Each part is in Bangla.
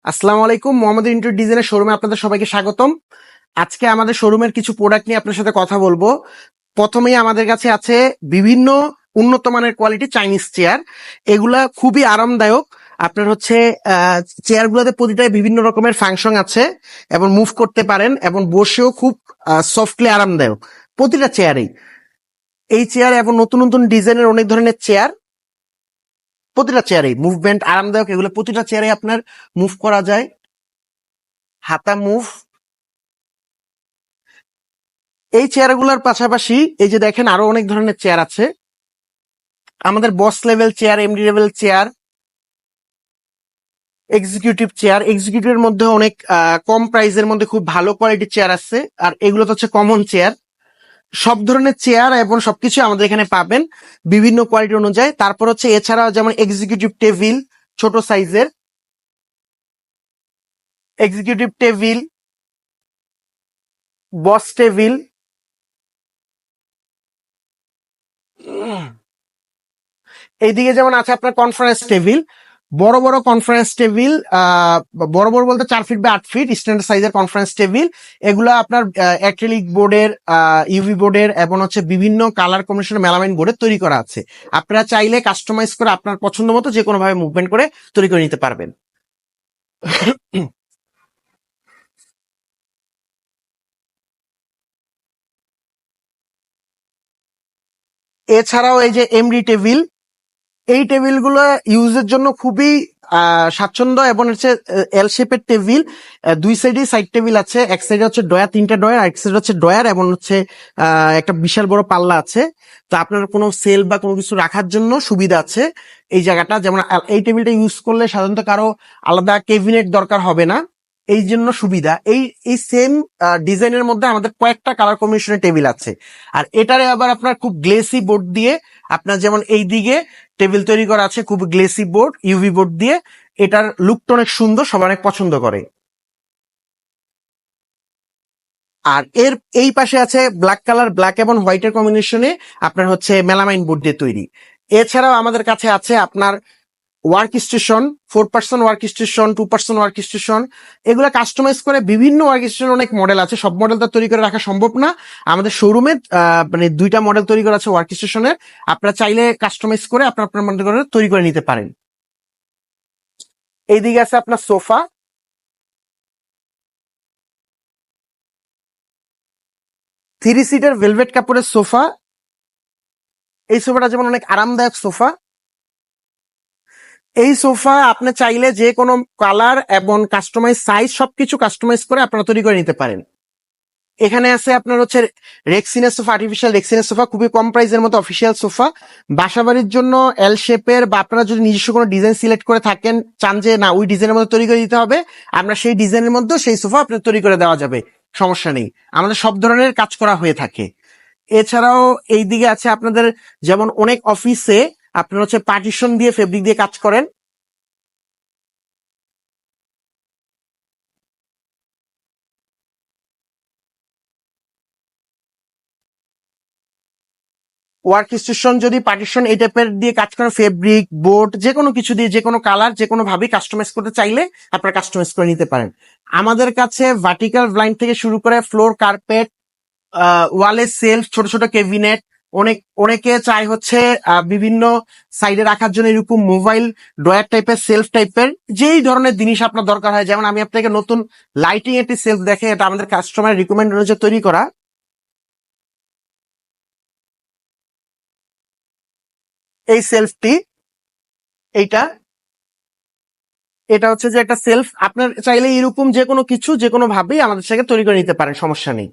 আসসালামু আলাইকুম। মোহাম্মদ ইন্টু ডিজাইনের শোরুমে আপনাদের সবাইকে স্বাগতম। আজকে আমাদের শোরুমের কিছু প্রোডাক্ট নিয়ে আপনার সাথে কথা বলবো। প্রথমেই আমাদের কাছে আছে বিভিন্ন উন্নত মানের কোয়ালিটি চাইনিজ চেয়ার। এগুলা খুবই আরামদায়ক। আপনার হচ্ছে চেয়ার গুলোতে প্রতিটায় বিভিন্ন রকমের ফাংশন আছে এবং মুভ করতে পারেন এবং বসেও খুব সফটলি আরামদায়ক প্রতিটা চেয়ারেই। এই চেয়ার এবং নতুন নতুন ডিজাইনের অনেক ধরনের চেয়ার, প্রতিটা চেয়ারে মুভমেন্ট আরামদায়ক। এগুলো প্রতিটা চেয়ারে আপনার মুভ করা যায়, হাতা মুভ। এই চেয়ারগুলোর পাশাপাশি এই যে দেখেন আরো অনেক ধরনের চেয়ার আছে। আমাদের boss level chair, MD level chair, executive chair. এক্সিকিউটিভের মধ্যে অনেক কম প্রাইসের মধ্যে খুব ভালো কোয়ালিটির চেয়ার আছে, আর এগুলো তো হচ্ছে কমন চেয়ার। সব ধরনের চেয়ার এবং সবকিছু আমাদের এখানে পাবেন বিভিন্ন কোয়ালিটি অনুযায়ী। তারপর হচ্ছে এছাড়াও যেমন এক্সিকিউটিভ টেবিল, ছোট সাইজের এক্সিকিউটিভ টেবিল, বস টেবিল। এইদিকে যেমন আছে আপনার কনফারেন্স টেবিল, বড় বড় কনফারেন্স টেবিল, বড় বড় বলতে 4 ফিট বা 8 ফিট স্ট্যান্ডার্ড সাইজের কনফারেন্স টেবিল। এগুলো আপনার অ্যাক্রিলিক বোর্ডের, ইউভি বোর্ডের এবং হচ্ছে বিভিন্ন কালার কম্বিনেশনের মেলামাইন বোর্ডের তৈরি করা আছে। আপনারা চাইলে কাস্টমাইজ করে আপনার পছন্দ মতো যে কোনো ভাবে মুভমেন্ট করে তৈরি করে নিতে পারবেন। এছাড়াও এই যে এমডি টেবিল, এই টেবিলগুলো ইউজের জন্য খুবই স্বাচ্ছন্দ্য এবং হচ্ছে এল শেপের টেবিল। দুই সাইডে সাইড টেবিল আছে, এক সাইডে হচ্ছে ডয়ার, 3টা ডয়ার, এক সাইডে হচ্ছে ডয়ার এবং হচ্ছে একটা বিশাল বড় পাল্লা আছে। তো আপনার কোনো সেল বা কোনো কিছু রাখার জন্য সুবিধা আছে এই জায়গাটা। যেমন এই টেবিলটা ইউজ করলে সাধারণত কারো আলাদা কেবিনেট দরকার হবে না, এই জন্য সুবিধা। এই এই সেম ডিজাইনের মধ্যে আমাদের কয়েকটা কালার কম্বিনেশনের টেবিল আছে। আর এটারে আবার আপনার খুব গ্লেসি বোর্ড দিয়ে, আপনার যেমন এই দিকে টেবিল তৈরি করা আছে খুব গ্লেসি বোর্ড, ইউভি বোর্ড দিয়ে। এটার লুকটা অনেক সুন্দর, সবাই অনেক পছন্দ করে। আর এর এই পাশে আছে ব্ল্যাক কালার, ব্ল্যাক এবং হোয়াইটের কম্বিনেশনে আপনার হচ্ছে মেলামাইন বোর্ড দিয়ে তৈরি। এছাড়াও আমাদের কাছে আছে আপনার work station, 4 person work station, 2 person work station. এগুলো কাস্টমাইজ করে বিভিন্ন ওয়ার্ক স্টেশন অনেক মডেল আছে, সব মডেল তো তৈরি করে রাখা সম্ভব না। আমাদের শোরুমে মানে 2টা মডেল তৈরি করা আছে ওয়ার্ক স্টেশনের। আপনারা চাইলে কাস্টমাইজ করে আপনার আপনার মডেল করে তৈরি করে নিতে পারেন। এইদিকে আছে আপনার সোফা, 3 সিটের ভেলভেট কাপড়ের সোফা। এই সোফাটা যেমন অনেক আরামদায়ক সোফা। এই সোফা আপনি চাইলে যে কোনো কালার এবং কাস্টমাইজ সাইজ সবকিছু কাস্টমাইজ করে আপনারা তৈরি করে নিতে পারেন। এখানে আছে আপনার হচ্ছে রেক্সিনের সোফা, আর্টিফিশিয়াল রেক্সিনের সোফা, খুবই কম প্রাইসের মতো অফিসিয়াল সোফা। বাসাবাড়ির জন্য এল শেপের, বা আপনারা যদি নিজস্ব কোনো ডিজাইন সিলেক্ট করে থাকেন, চান যে না ওই ডিজাইনের মধ্যে তৈরি করে দিতে হবে, আমরা সেই ডিজাইনের মধ্যে সেই সোফা আপনার তৈরি করে দেওয়া যাবে, সমস্যা নেই। আমাদের সব ধরনের কাজ করা হয়ে থাকে। এছাড়াও এই দিকে আছে আপনাদের যেমন অনেক অফিসে আপনার হচ্ছে পার্টিশন দিয়ে ফেব্রিক দিয়ে কাজ করেন। ওয়ার্ক স্টেশন যদি পার্টিশন এই টাইপের দিয়ে কাজ করেন, ফেব্রিক বোর্ড যে কোনো কিছু দিয়ে, যে কোনো কালার যে কোনো ভাবে কাস্টমাইজ করতে চাইলে আপনারা কাস্টমাইজ করে নিতে পারেন। আমাদের কাছে ভার্টিক্যাল ব্লাইন্ড থেকে শুরু করে ফ্লোর কার্পেট, ওয়ালে সেলফ, ছোট ছোট কেবিনেট, অনেকে চাই হচ্ছে বিভিন্ন সাইডে রাখার জন্য এরকম মোবাইল ড্রয়ার টাইপের, সেলফ টাইপের, যেই ধরনের জিনিস আপনার দরকার হয়। যেমন আমি আপনাকে নতুন লাইটিং একটি সেলফ দেখে, এটা আমাদের কাস্টমার রিকমেন্ড অনুযায়ী তৈরি করা। এই সেলফটি, এইটা, এটা হচ্ছে যে একটা সেলফ। আপনার চাইলে এরকম যে কোনো কিছু যে কোনো ভাবেই আমাদের সাথে তৈরি করে নিতে পারেন, সমস্যা নেই।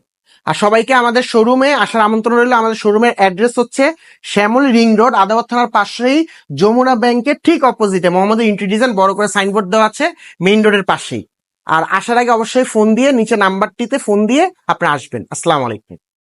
আর সবাইকে আমাদের শোরুমে আসার আমন্ত্রণ রইল। আমাদের শোরুমের অ্যাড্রেস হচ্ছে শ্যামলী রিং রোড, আদালত থানার পাশেই, যমুনা ব্যাংকের ঠিক অপোজিটে মোহাম্মদ ইন্টি ডিজাইন বড় করে সাইনবোর্ড দেওয়া আছে, মেইন রোডের পাশেই। আর আসার আগে অবশ্যই ফোন দিয়ে, নিচে নাম্বারটিতে ফোন দিয়ে আপনি আসবেন। আসসালামু আলাইকুম।